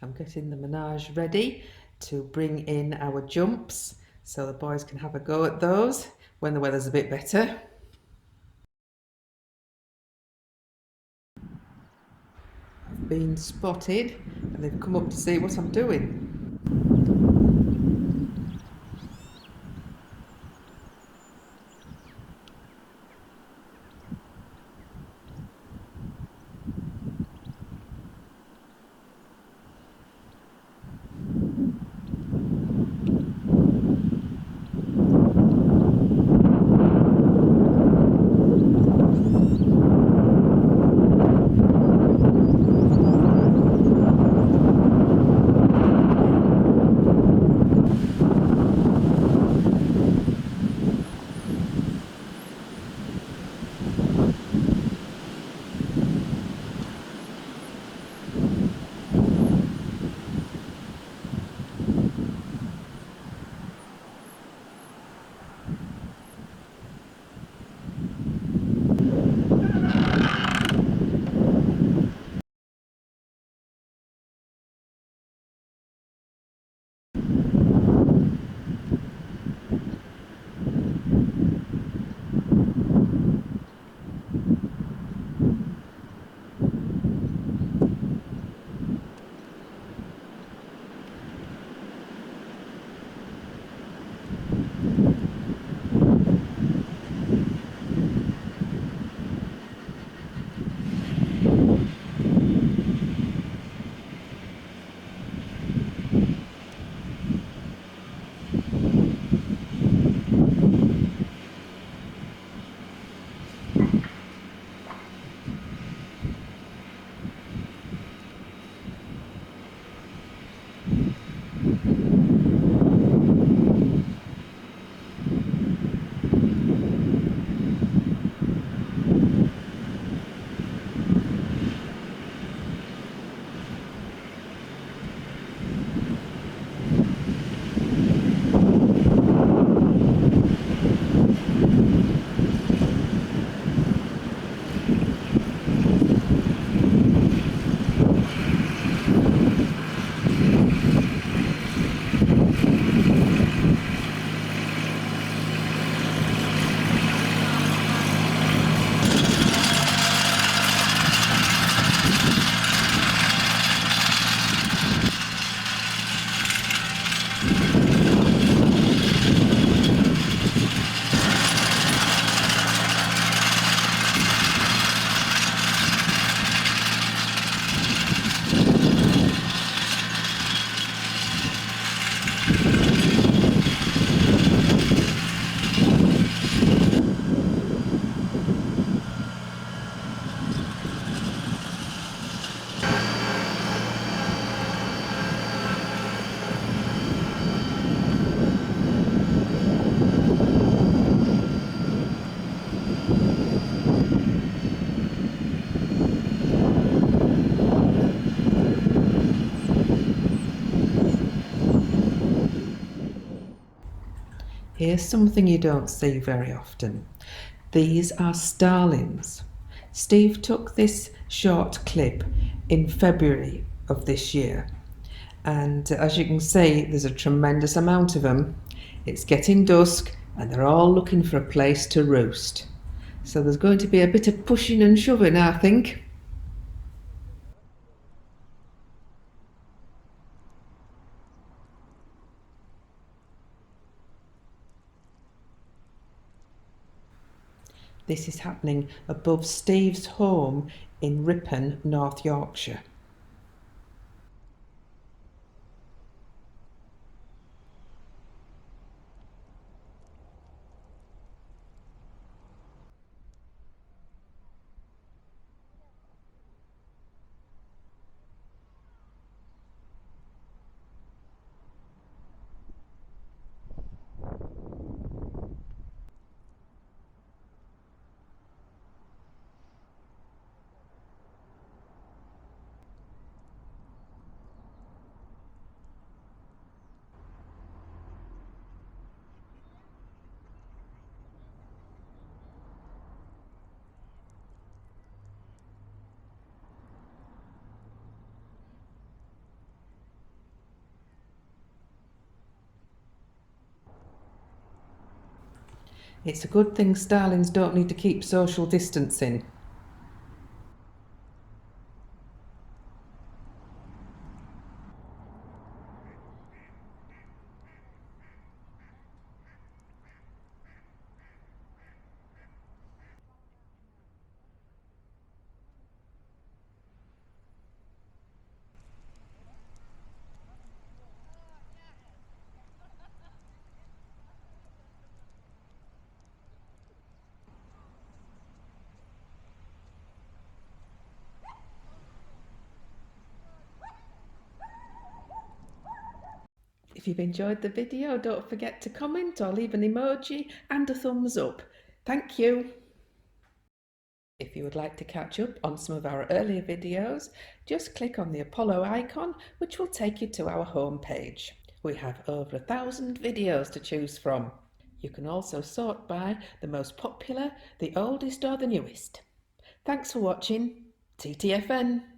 I'm getting the menage ready to bring in our jumps so the boys can have a go at those when the weather's a bit better. I've been spotted and they've come up to see what I'm doing. Here's something you don't see very often. These are starlings. Steve took this short clip in February of this year, and as you can see, there's a tremendous amount of them. It's getting dusk and they're all looking for a place to roost. So there's going to be a bit of pushing and shoving, I think. This is happening above Steve's home in Ripon, North Yorkshire. It's a good thing starlings don't need to keep social distancing. If you've enjoyed the video, don't forget to comment or leave an emoji and a thumbs up. Thank you. If you would like to catch up on some of our earlier videos, just click on the Apollo icon, which will take you to our home page. We have over 1,000 videos to choose from. You can also sort by the most popular, the oldest or the newest. Thanks for watching. TTFN.